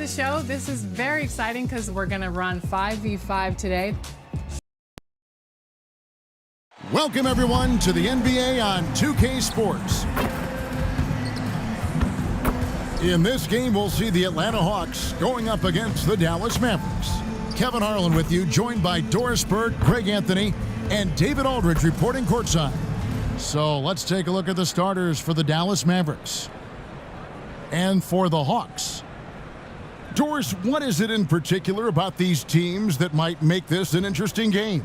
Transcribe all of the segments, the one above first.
the show. This is very exciting because we're going to run 5v5 today. Welcome, everyone, to the NBA on 2K Sports. In this game, we'll see the Atlanta Hawks going up against the Dallas Mavericks. Kevin Harlan with you, joined by Doris Burke, Greg Anthony, and David Aldridge reporting courtside. So let's take a look at the starters for the Dallas Mavericks. And for the Hawks. Doris, what is it in particular about these teams that might make this an interesting game?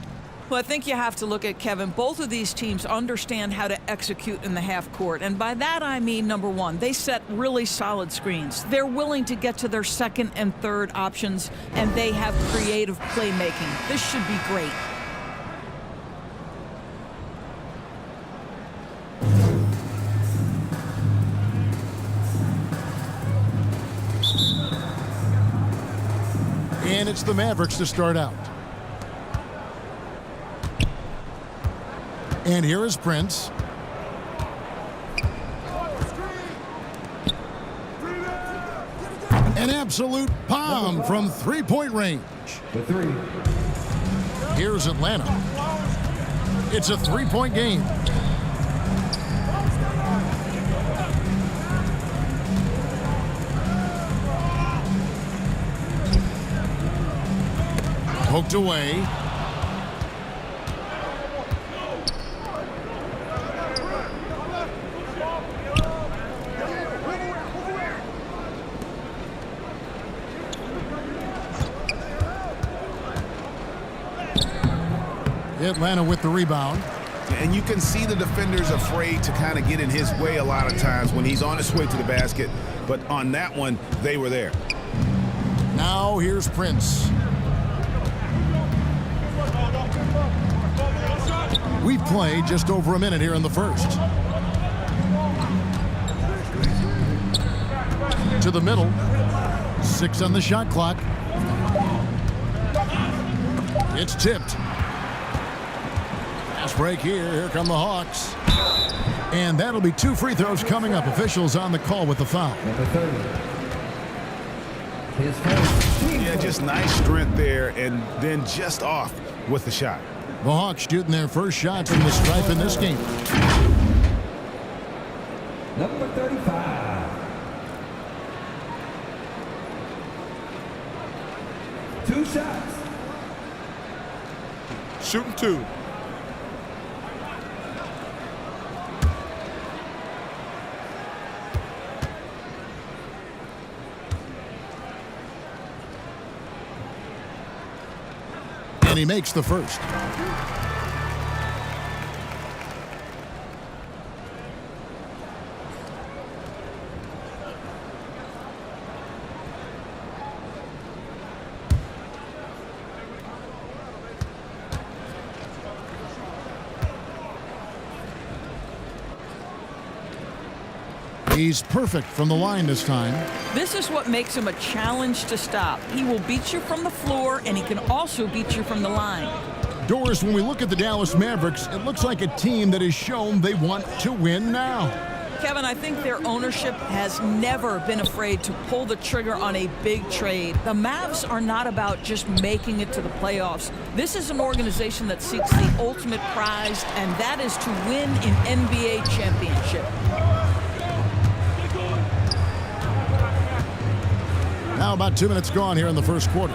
Well, I think you have to look at, Kevin, both of these teams understand how to execute in the half court. And by that, I mean, number one, they set really solid screens. They're willing to get to their second and third options, and they have creative playmaking. This should be great. And it's the Mavericks to start out. And here is Prince. An absolute bomb from three-point range. Here's Atlanta. It's a three-point game. Poked away. Atlanta with the rebound. And you can see the defenders afraid to kind of get in his way a lot of times when he's on his way to the basket. But on that one, they were there. Now here's Prince. We've played just over a minute here in the first. To the middle. 6 on the shot clock. It's tipped. Fast break here. Here come the Hawks. And that'll be 2 free throws coming up. Officials on the call with the foul. Yeah, just nice strength there, and then just off with the shot. The Hawks shooting their first shot from the stripe in this game. Number 35. Two shots. Shooting 2. And he makes the first. He's perfect from the line this time. This is what makes him a challenge to stop. He will beat you from the floor, and he can also beat you from the line. Doris, when we look at the Dallas Mavericks, it looks like a team that has shown they want to win now. Kevin, I think their ownership has never been afraid to pull the trigger on a big trade. The Mavs are not about just making it to the playoffs. This is an organization that seeks the ultimate prize, and that is to win an NBA championship. Now about 2 minutes gone here in the first quarter.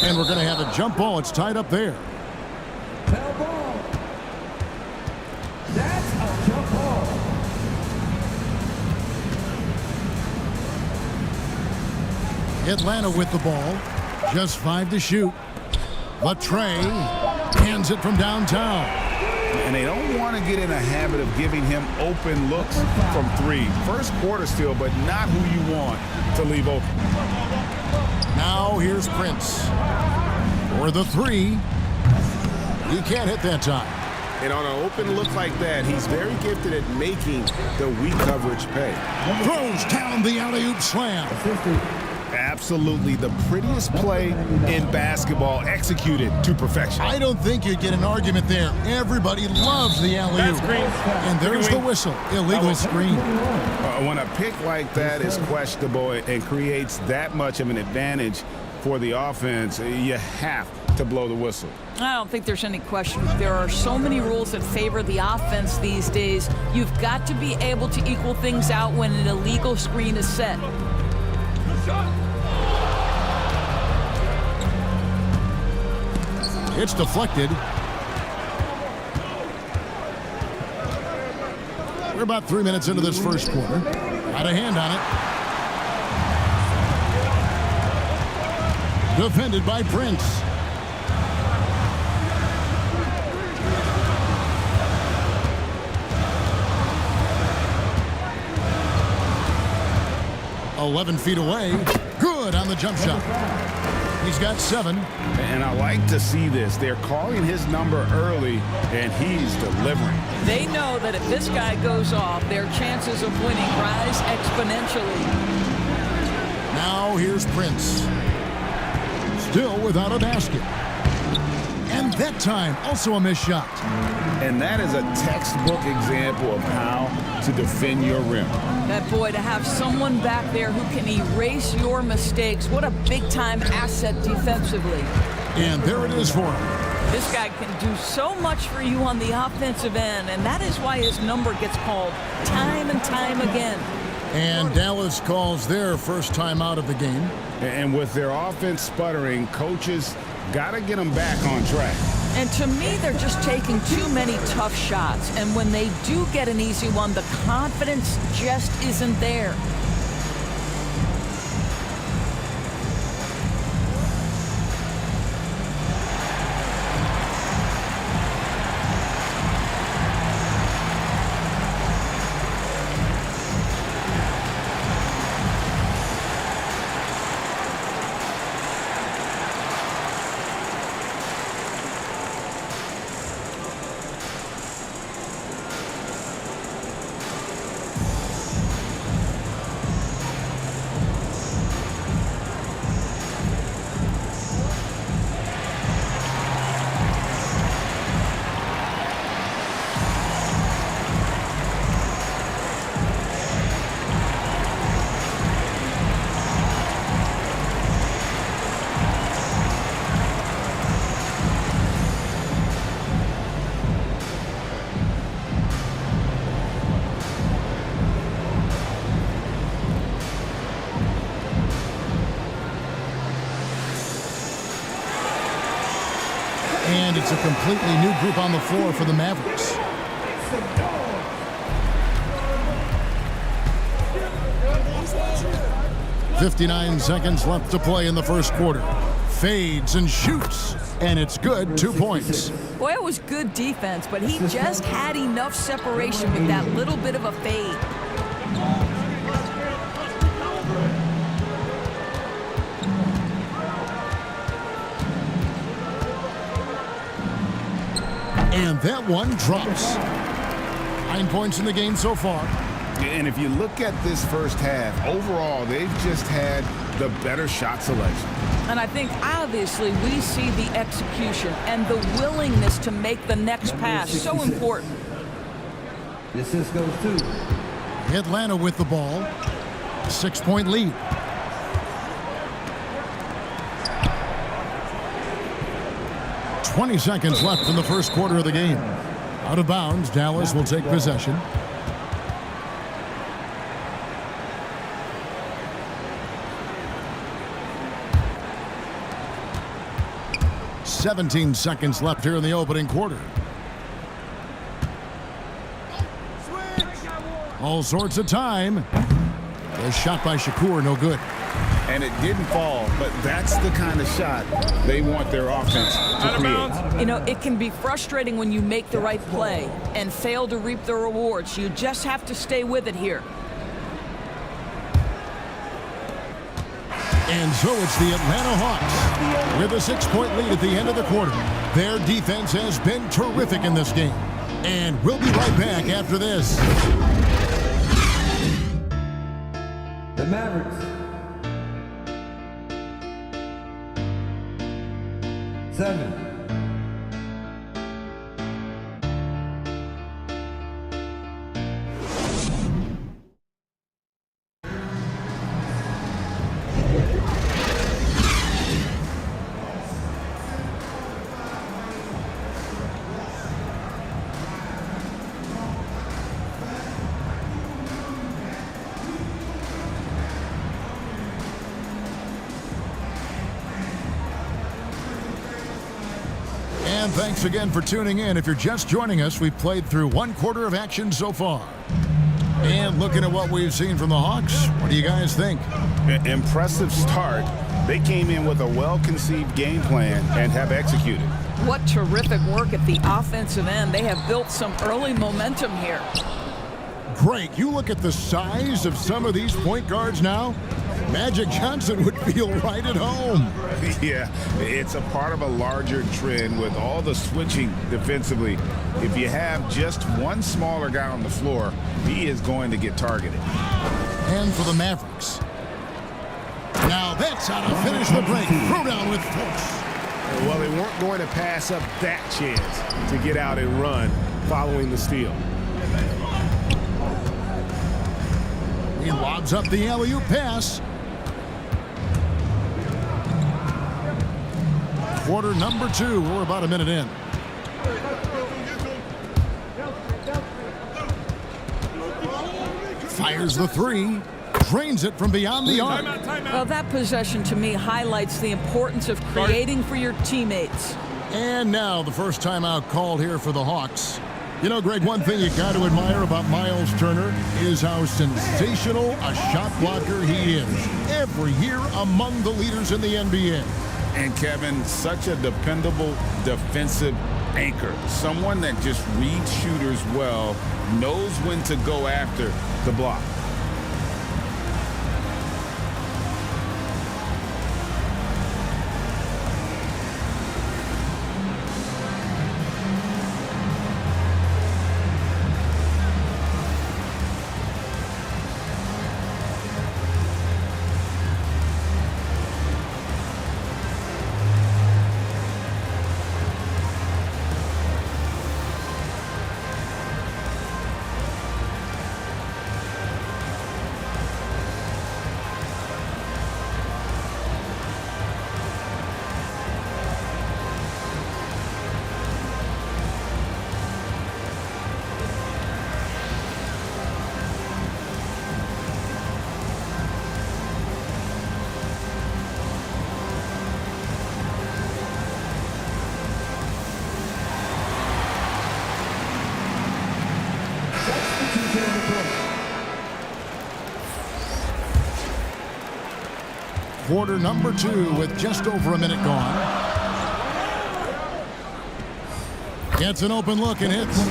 And we're going to have a jump ball. It's tied up there. Foul ball. That's a jump ball. Atlanta with the ball. Just 5 to shoot. But Trey hands it from downtown. And they don't want to get in a habit of giving him open looks from 3. First quarter still, but not who you want to leave open. Now here's Prince. For the 3. He can't hit that time. And on an open look like that, he's very gifted at making the weak coverage pay. Throws down the alley-oop slam. Absolutely the prettiest play in basketball, executed to perfection. I don't think you'd get an argument there. Everybody loves the alley-oop. And there's the whistle. Illegal screen. When a pick like that is questionable and creates that much of an advantage for the offense, you have to blow the whistle. I don't think there's any question. There are so many rules that favor the offense these days. You've got to be able to equal things out when an illegal screen is set. It's deflected. We're about 3 minutes into this first quarter. Got a hand on it. Defended by Prince. "11 feet away." Good on the jump shot. He's got 7. And I like to see this. They're calling his number early, and he's delivering. They know that if this guy goes off, their chances of winning rise exponentially. Now here's Prince. Still without a basket. And that time, also a missed shot. And that is a textbook example of how to defend your rim. That boy, to have someone back there who can erase your mistakes, what a big-time asset defensively. And there it is for him. This guy can do so much for you on the offensive end, and that is why his number gets called time and time again. And Dallas calls their first time out of the game. And with their offense sputtering, coaches got to get them back on track. And to me, they're just taking too many tough shots. And when they do get an easy one, the confidence just isn't there. And it's a completely new group on the floor for the Mavericks. "59 seconds left to play in the first quarter. Fades and shoots, and it's good. 2 points. Boy, it was good defense, but he just had enough separation with that little bit of a fade. And that one drops. 9 points in the game so far. And if you look at this first half, overall, they've just had the better shot selection. And I think, obviously, we see the execution and the willingness to make the next pass so important. This goes to Atlanta with the ball. 6-point lead. "20 seconds left in the first quarter of the game. Out of bounds, Dallas will take possession. "17 seconds left here in the opening quarter. All sorts of time. A shot by Shakur, no good. And it didn't fall, but that's the kind of shot they want their offense to create. You know, it can be frustrating when you make the right play and fail to reap the rewards. You just have to stay with it here. And so it's the Atlanta Hawks with a 6-point lead at the end of the quarter. Their defense has been terrific in this game. And we'll be right back after this. the Mavericks. 7. And thanks again for tuning in. If you're just joining us, we've played through 1/4 of action so far. And looking at what we've seen from the Hawks, what do you guys think? Impressive start. They came in with a well-conceived game plan and have executed. What terrific work at the offensive end. They have built some early momentum here. Greg, you look at the size of some of these point guards now. Magic Johnson would feel right at home. Yeah, it's a part of a larger trend with all the switching defensively. If you have just one smaller guy on the floor, he is going to get targeted. And for the Mavericks. Now that's how to finish the break. Throwdown with force. Well, they weren't going to pass up that chance to get out and run following the steal. He lobs up the alley-oop pass. Quarter number 2. We're about a minute in. Fires the 3. Drains it from beyond the arc. Well, that possession to me highlights the importance of creating for your teammates. And now the first timeout called here for the Hawks. You know, Greg, one thing you got to admire about Miles Turner is how sensational a shot blocker he is. Every year among the leaders in the NBA. And Kevin, such a dependable defensive anchor. Someone that just reads shooters well, knows when to go after the block. Quarter number 2 with just over a minute gone. Gets an open look and hits.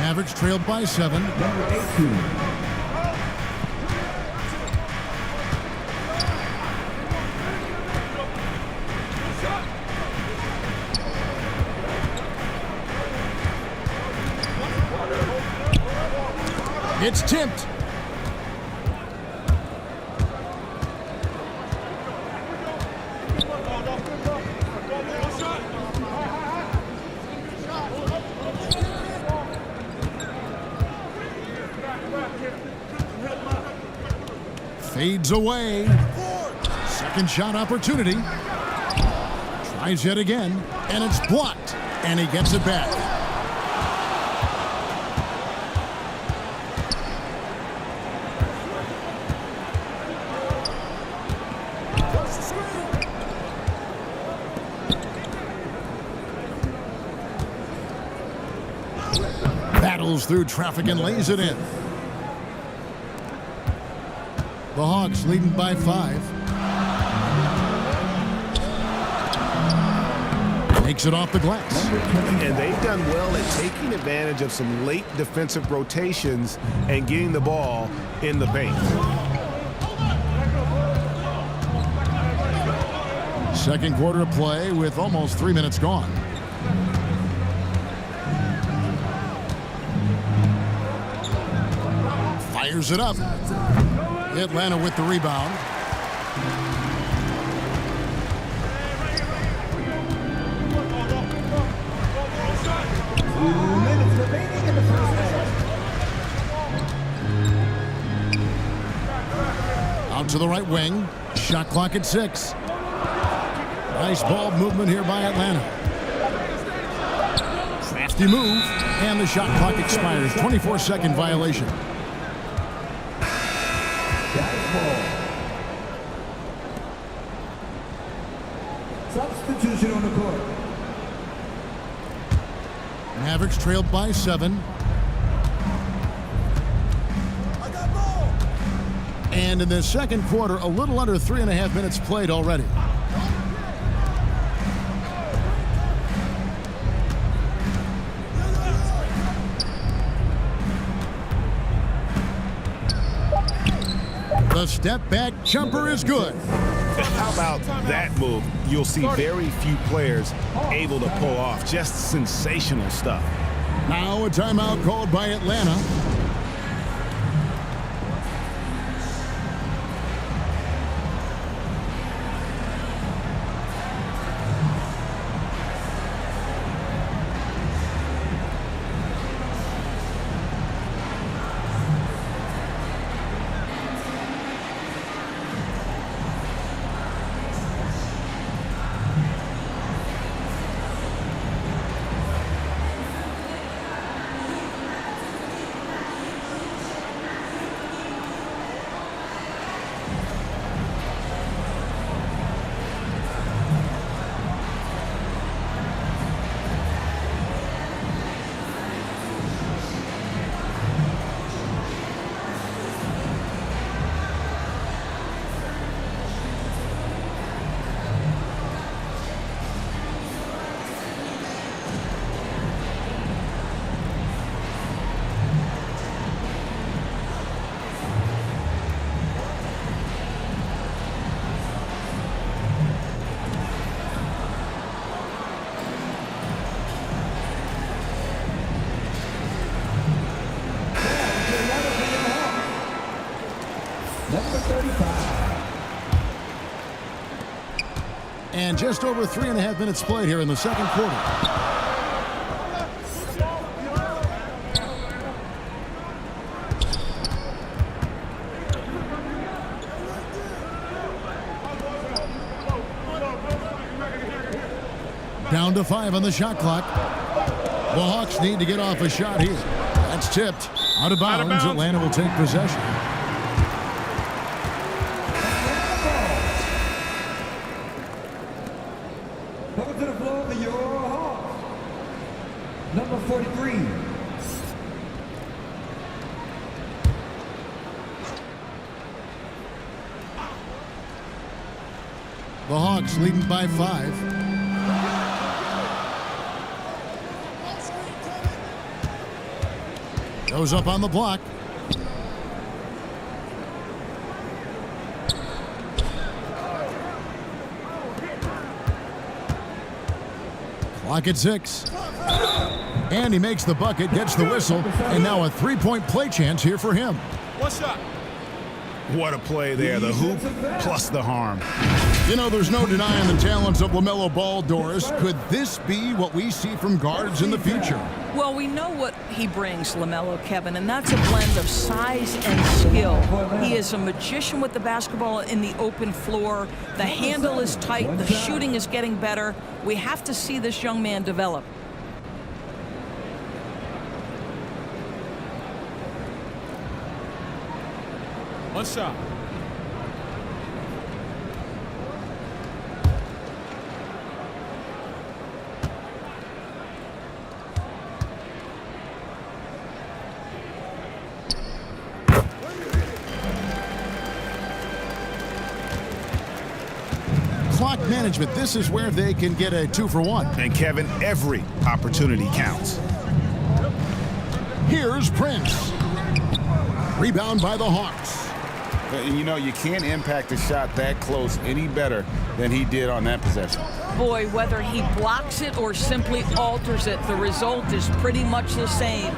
Mavericks trailed by 7. It's tipped. Fades away. Second shot opportunity. Tries yet again, and it's blocked, and he gets it back. Battles through traffic and lays it in. The Hawks leading by 5. Makes it off the glass. And they've done well at taking advantage of some late defensive rotations and getting the ball in the paint. Second quarter of play with almost 3 minutes gone. Fires it up. Atlanta with the rebound. minutes remaining in the first half. Out to the right wing. Shot clock at 6. Nice ball movement here by Atlanta. Crafty move. And the shot clock expires. 24-second violation. Substitution on the court. Mavericks trailed by 7. And in the second quarter, a little under 3.5 minutes played already. The step back jumper is good. How about that move? You'll see very few players able to pull off. Just sensational stuff. Now a timeout called by Atlanta. And just over 3.5 minutes played here in the second quarter. Down to 5 on the shot clock. The Hawks need to get off a shot here. That's tipped. Out of bounds. Atlanta will take possession. Coming to the floor for your Hawks. Number 43. The Hawks leading by 5. Goes up on the block. Clock at 6. And he makes the bucket, gets the whistle, and now a three-point play chance here for him. What's up? What a play there. The hoop plus the harm. You know, there's no denying the talents of LaMelo Ball, Doris. Could this be what we see from guards in the future? Well, we know what he brings, LaMelo, Kevin, and that's a blend of size and skill. He is a magician with the basketball in the open floor. The handle is tight. The shooting is getting better. We have to see this young man develop. One shot. Clock management, this is where they can get a 2-for-1. And Kevin, every opportunity counts. Here's Prince. Rebound by the Hawks. And you know, you can't impact a shot that close any better than he did on that possession. Boy, whether he blocks it or simply alters it, the result is pretty much the same.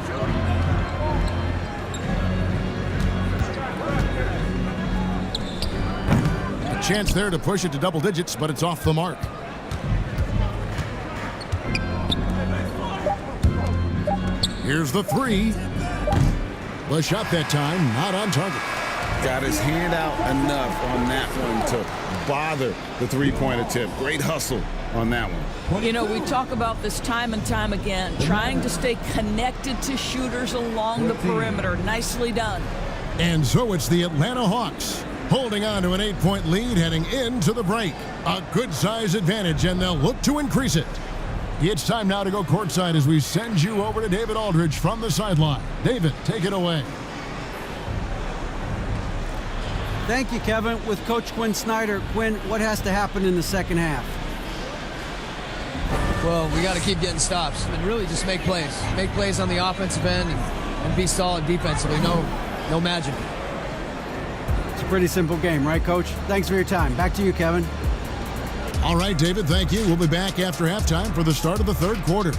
A chance there to push it to double digits, but it's off the mark. Here's the three. The shot that time, not on target. Got his hand out enough on that one to bother the three-point attempt. Great hustle on that one. You know, we talk about this time and time again, trying to stay connected to shooters along the perimeter. Nicely done. And so it's the Atlanta Hawks holding on to an 8-point lead heading into the break. A good size advantage, and they'll look to increase it. It's time now to go courtside as we send you over to David Aldridge from the sideline. David, take it away. Thank you, Kevin. With Coach Quinn Snyder, Quinn, what has to happen in the second half? Well, we got to keep getting stops and really just make plays. Make plays on the offensive end and be solid defensively. No magic. It's a pretty simple game, right, Coach? Thanks for your time. Back to you, Kevin. All right, David, thank you. We'll be back after halftime for the start of the third quarter.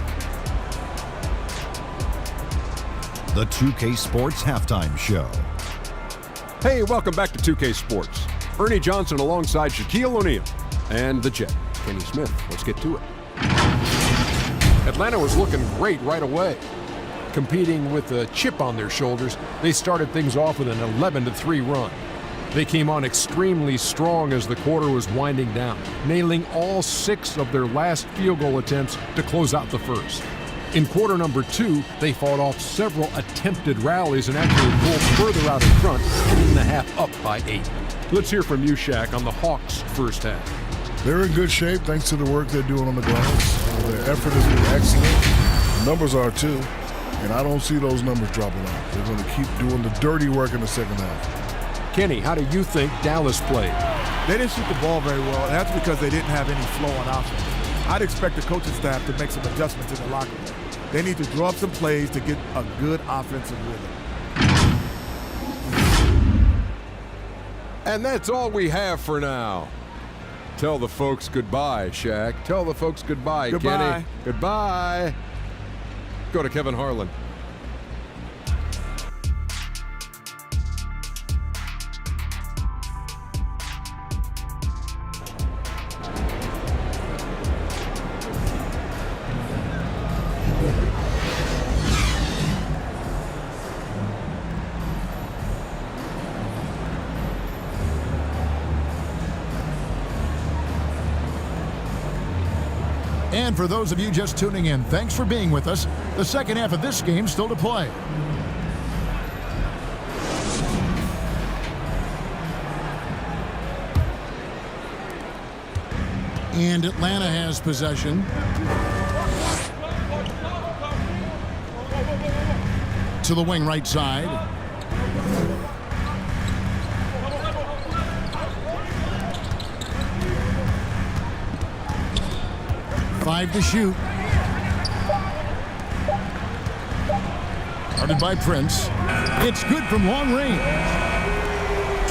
The 2K Sports Halftime Show. Hey, welcome back to 2K Sports. Ernie Johnson alongside Shaquille O'Neal and the Jet, Kenny Smith. Let's get to it. Atlanta was looking great right away. Competing with a chip on their shoulders, they started things off with an 11-3 run. They came on extremely strong as the quarter was winding down, nailing all 6 of their last field goal attempts to close out the first. In quarter number 2, they fought off several attempted rallies and actually pulled further out in front, ending the half up by 8. Let's hear from you, Shaq, on the Hawks' first half. They're in good shape thanks to the work they're doing on the glass. Their effort has been excellent. Numbers are too, and I don't see those numbers dropping off. They're going to keep doing the dirty work in the second half. Kenny, how do you think Dallas played? They didn't shoot the ball very well, and that's because they didn't have any flow on offense. I'd expect the coaching staff to make some adjustments in the locker room. They need to draw up some plays to get a good offensive rhythm. And that's all we have for now. Tell the folks goodbye, Shaq. Tell the folks goodbye, Goodbye. Kenny. Goodbye. Go to Kevin Harlan. And for those of you just tuning in, thanks for being with us. The second half of this game still to play. And Atlanta has possession. To the wing right side. Five to shoot. Guarded by Prince. It's good from long range.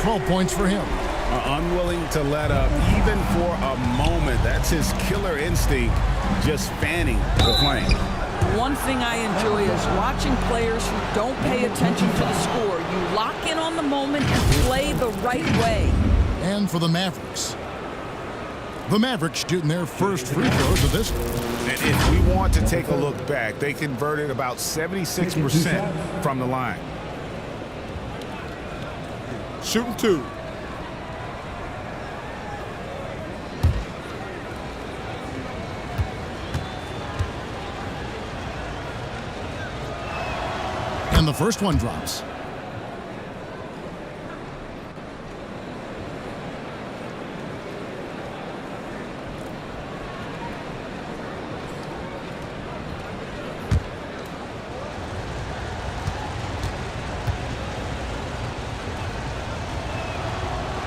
12 points for him. Unwilling to let up even for a moment. That's his killer instinct, just fanning the flame. One thing I enjoy is watching players who don't pay attention to the score. You lock in on the moment and play the right way. And for the Mavericks. The Mavericks shooting their first free throws of this one. And if we want to take a look back, they converted about 76% from the line. Shooting 2. And the first one drops.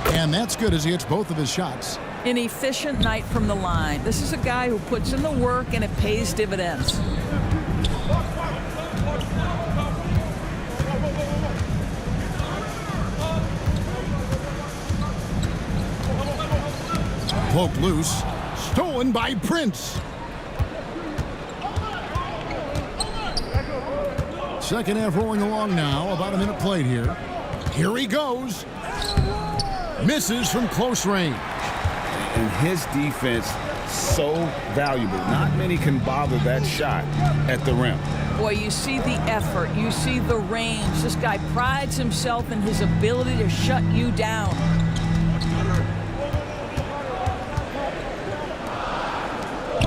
And that's good as he hits both of his shots. An efficient night from the line. This is a guy who puts in the work and it pays dividends. Poke loose. Stolen by Prince. Second half rolling along now. About a minute played here. Here he goes. Misses from close range. And his defense so valuable. Not many can bother that shot at the rim. Boy, you see the effort, you see the range. This guy prides himself in his ability to shut you down.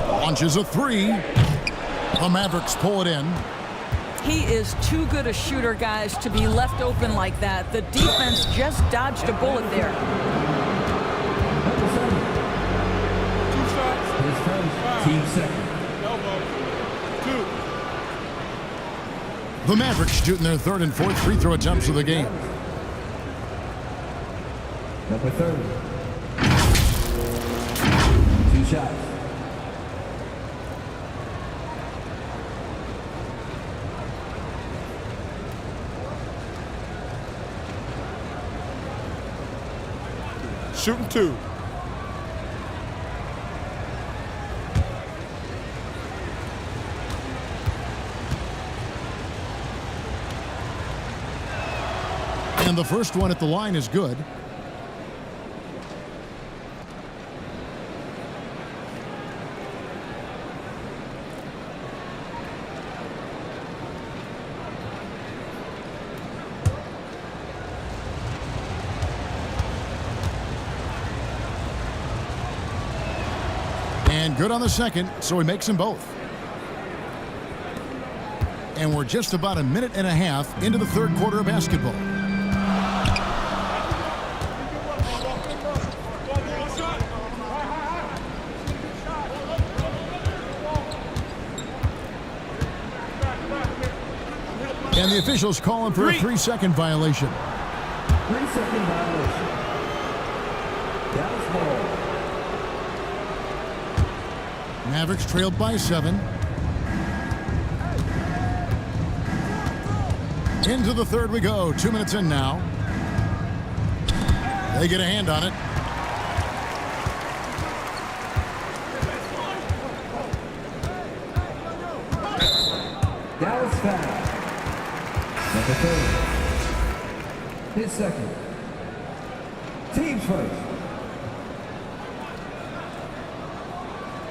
Launches a three. The Mavericks pull it in. He is too good a shooter, guys, to be left open like that. The defense just dodged a bullet there. Team second. The Mavericks shooting their third and fourth free throw attempts of the game. Number 30. 2 shots. Shooting 2. And the first one at the line is good. And good on the second, so he makes them both. And we're just about a minute and a half into the third quarter of basketball. And the officials call him for a 3-second violation. 3-second violation. Dallas ball. Mavericks trailed by 7. Into the third we go. 2 minutes in now. They get a hand on it. Dallas foul. Number 30. His second. Team's first.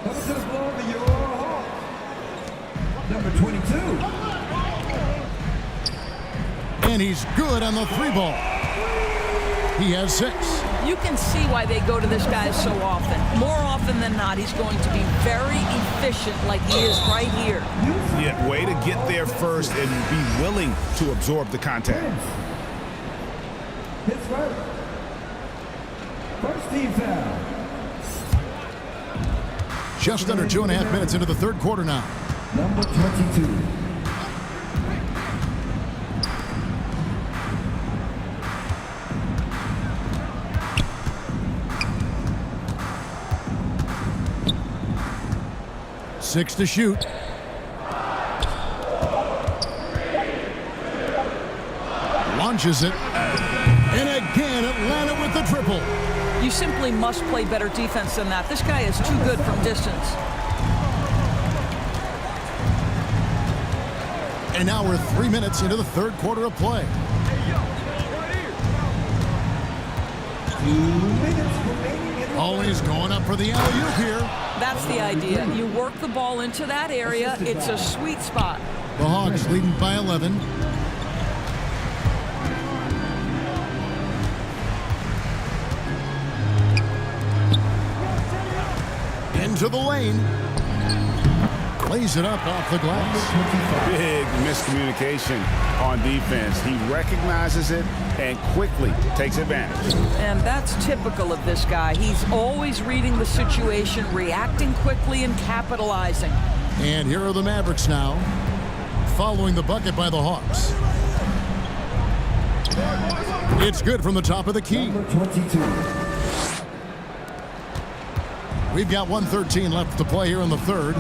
Coming to the floor for your Hawks. Number 22. And he's good on the 3-ball. He has 6. You can see why they go to this guy so often. More often than not, he's going to be very efficient like he is right here. Yeah, way to get there first and be willing to absorb the contact. His first. First team foul. Just under 2.5 minutes into the third quarter now. Number 22. Six to shoot. Launches it. And again, Atlanta with the triple. You simply must play better defense than that. This guy is too good from distance. And now we're 3 minutes into the third quarter of play. 2 minutes remaining. Always going up for the alley-oop here. That's the idea. You work the ball into that area. It's a sweet spot. The Hawks leading by 11. Into the lane. Lays it up off the glass. Big miscommunication on defense. He recognizes it and quickly takes advantage. And that's typical of this guy. He's always reading the situation, reacting quickly, and capitalizing. And here are the Mavericks now, following the bucket by the Hawks. It's good from the top of the key. Number 22. We've got 1:13 left to play here in the third.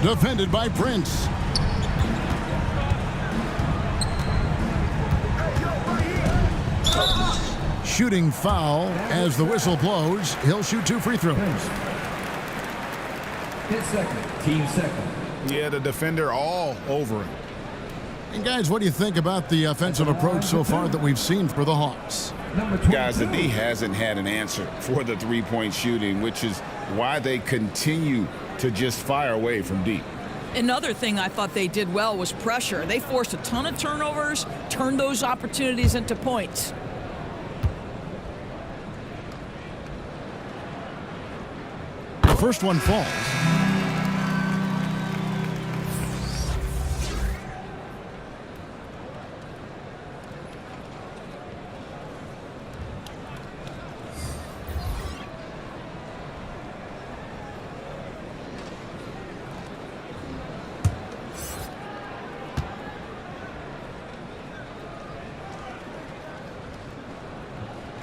Defended by Prince. Shooting foul as the whistle blows. He'll shoot 2 free throws. His second. Team second. Yeah, the defender all over him. And guys, what do you think about the offensive approach so far that we've seen for the Hawks? Guys, the D hasn't had an answer for the three-point shooting, which is why they continue to just fire away from deep. Another thing I thought they did well was pressure. They forced a ton of turnovers, turned those opportunities into points. The first one falls.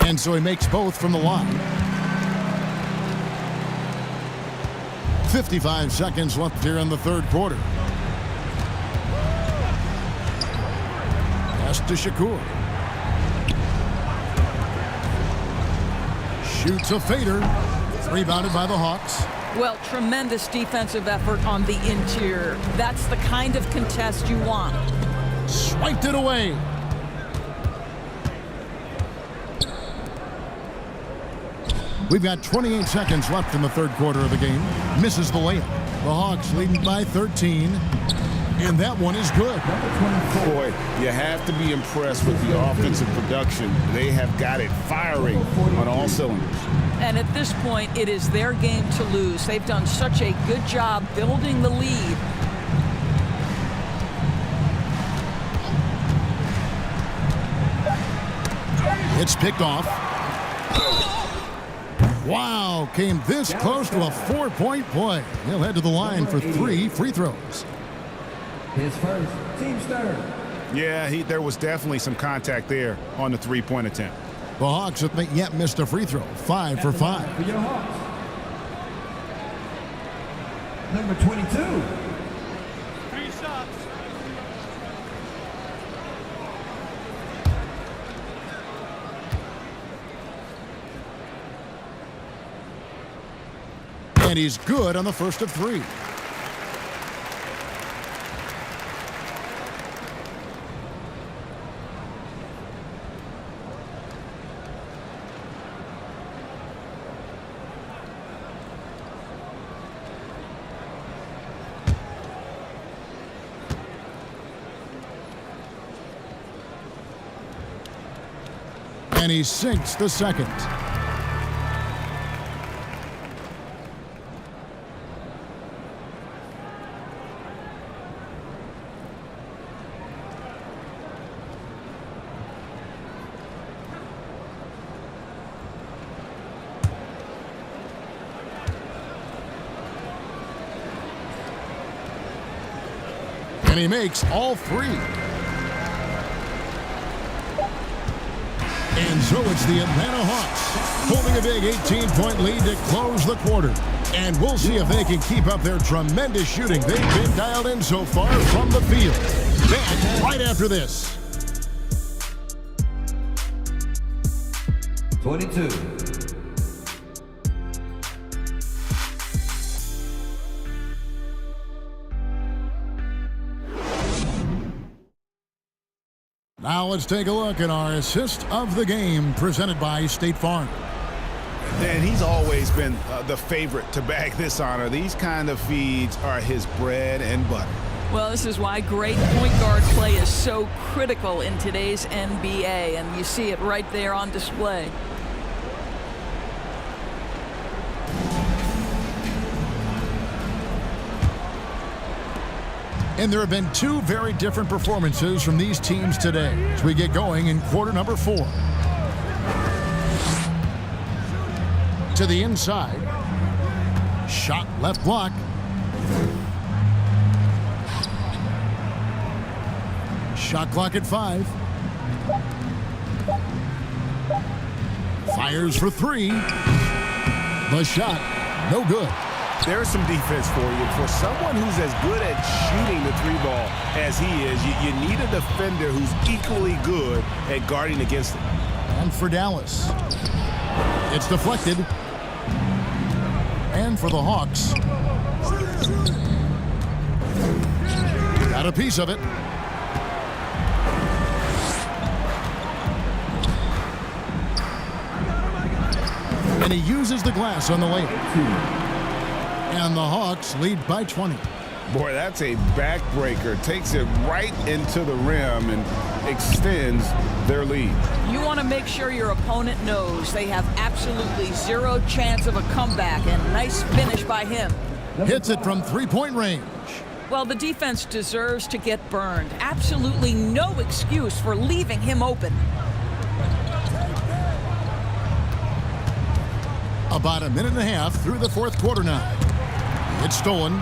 And so he makes both from the line. 55 seconds left here in the third quarter. Pass to Shakur. Shoots a fader. Rebounded by the Hawks. Well, tremendous defensive effort on the interior. That's the kind of contest you want. Swiped it away. We've got 28 seconds left in the third quarter of the game. Misses the layup. The Hawks leading by 13. And that one is good. Boy, you have to be impressed with the offensive production. They have got it firing on all cylinders. And at this point, it is their game to lose. They've done such a good job building the lead. It's picked off. Wow, came this close to a 4-point play. He'll head to the line for 3 free throws. His first, team third. Yeah, there was definitely some contact there on the three-point attempt. The Hawks have not yet missed a free throw. 5 for 5. For your Hawks. Number 22. 3 shots. And he's good on the first of 3. And he sinks the second. And he makes all 3. And so it's the Atlanta Hawks holding a big 18-point lead to close the quarter. And we'll see if they can keep up their tremendous shooting they've been dialed in so far from the field. Back right after this. 22. Now let's take a look at our assist of the game presented by State Farm. And he's always been the favorite to bag this honor. These kind of feeds are his bread and butter. Well, this is why great point guard play is so critical in today's NBA, and you see it right there on display. And there have been 2 very different performances from these teams today as we get going in quarter number 4. To the inside. Shot left block. Shot clock at 5. Fires for 3. The shot, no good. There's some defense for you. For someone who's as good at shooting the 3-ball as he is, you need a defender who's equally good at guarding against it. And for Dallas, it's deflected. And for the Hawks, got a piece of it. And he uses the glass on the layup. And the Hawks lead by 20. Boy, that's a backbreaker. Takes it right into the rim and extends their lead. You want to make sure your opponent knows they have absolutely zero chance of a comeback, and nice finish by him. Hits it from three-point range. Well, the defense deserves to get burned. Absolutely no excuse for leaving him open. About a minute and a half through the fourth quarter now. It's stolen.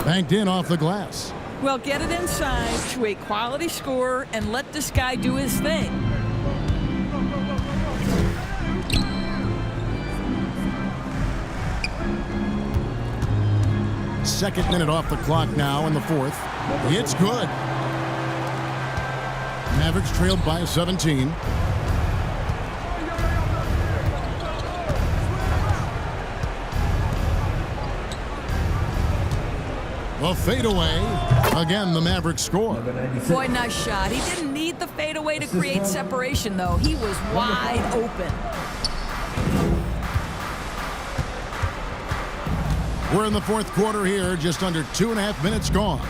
Banked in off the glass. Well, get it inside to a quality scorer and let this guy do his thing. Second minute off the clock now in the fourth. It's good. Mavericks trailed by 17. The fadeaway. Again, the Mavericks score. Boy, nice shot. He didn't need the fadeaway to create separation, though. He was wide open. We're in the fourth quarter here, just under 2.5 minutes gone.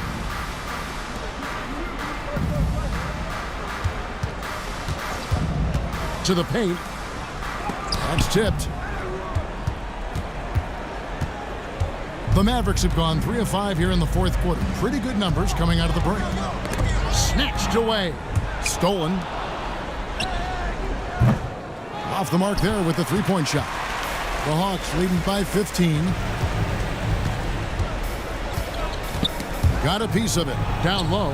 To the paint. That's tipped. The Mavericks have gone 3 of 5 here in the fourth quarter. Pretty good numbers coming out of the break. Snatched away. Stolen. Off the mark there with the three-point shot. The Hawks leading by 15. Got a piece of it. Down low.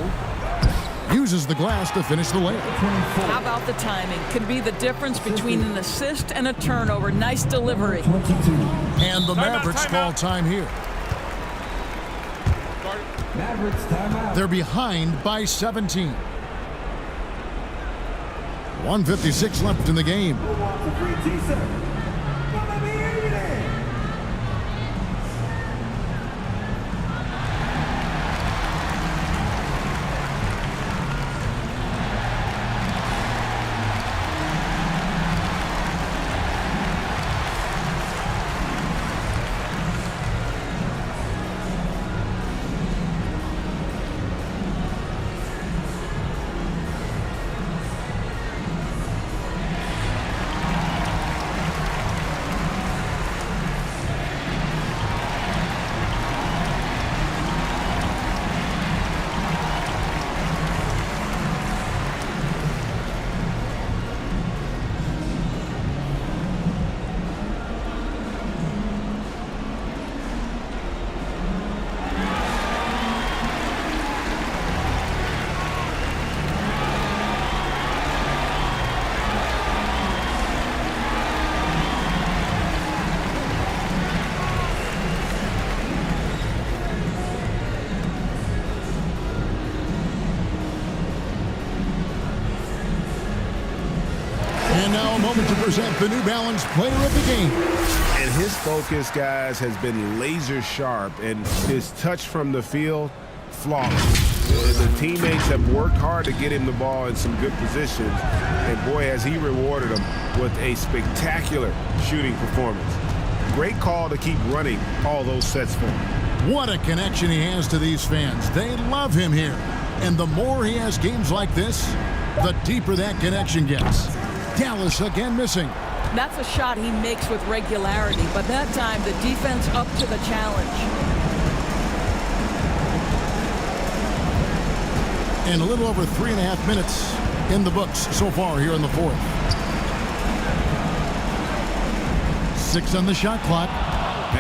Uses the glass to finish the layup. How about the timing? Could be the difference between an assist and a turnover. Nice delivery. And the Mavericks call time here. Mavericks timeout. They're behind by 17. 1:56 left in the game. To present the New Balance Player of the Game. And his focus, guys, has been laser sharp, and his touch from the field, flawless. The teammates have worked hard to get him the ball in some good positions, and boy, has he rewarded them with a spectacular shooting performance. Great call to keep running all those sets for him. What a connection he has to these fans. They love him here. And the more he has games like this, the deeper that connection gets. Dallas again missing. That's a shot he makes with regularity, but that time the defense up to the challenge. And a little over 3.5 minutes in the books so far here in the fourth. 6 on the shot clock.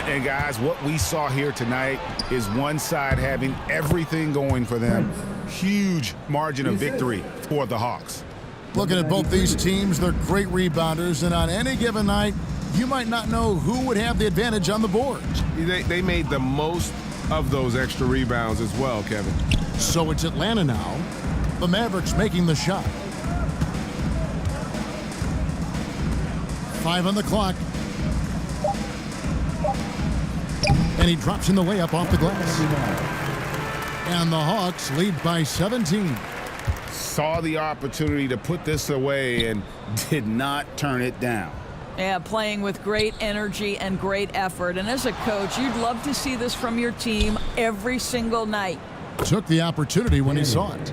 And guys, what we saw here tonight is one side having everything going for them. Huge margin of victory for the Hawks. Looking at both these teams, they're great rebounders, and on any given night, you might not know who would have the advantage on the board. They made the most of those extra rebounds as well, Kevin. So it's Atlanta now. The Mavericks making the shot. 5 on the clock. And he drops in the layup off the glass. And the Hawks lead by 17. Saw the opportunity to put this away and did not turn it down. Yeah, playing with great energy and great effort. And as a coach, you'd love to see this from your team every single night. Took the opportunity when he saw it.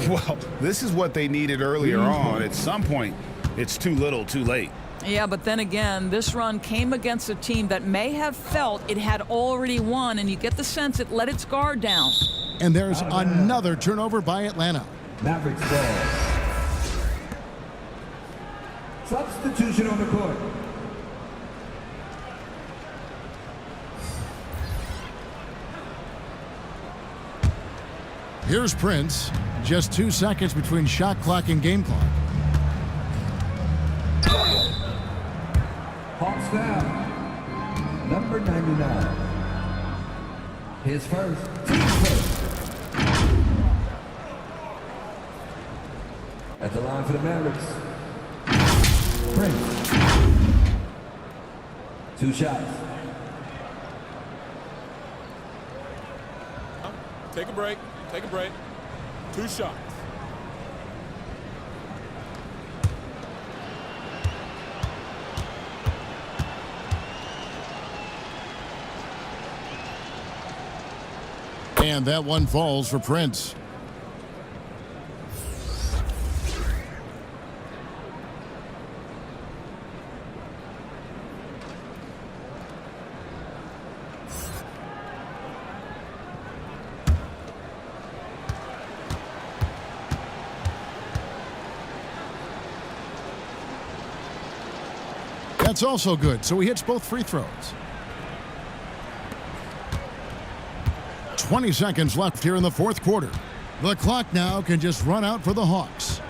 Well, this is what they needed earlier on. At some point, it's too little, too late. Yeah, but then again, this run came against a team that may have felt it had already won, and you get the sense it let its guard down. And there's another turnover by Atlanta. Mavericks ball. Substitution on the court. Here's Prince. Just 2 seconds between shot clock and game clock. Hawks down. Number 99. His first. Team first. At the line for the Mavericks. Prince. 2 shots. Take a break. Take a break. 2 shots. And that one falls for Prince. That's also good, so he hits both free throws. 20 seconds left here in the fourth quarter. The clock now can just run out for the Hawks.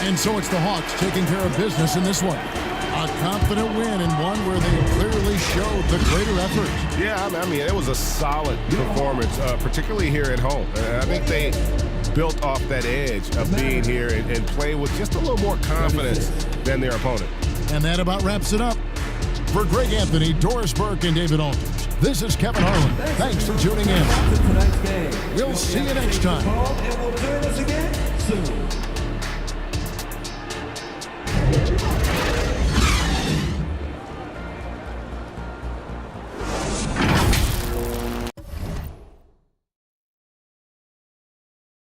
And so it's the Hawks taking care of business in this one. A confident win and one where they clearly showed the greater effort. Yeah, I mean, it was a solid performance, particularly here at home. I think they built off that edge of being here and playing with just a little more confidence than their opponent. And that about wraps it up. For Greg Anthony, Doris Burke, and David Aldridge, this is Kevin Harlan. Thanks for tuning in. We'll see you next time.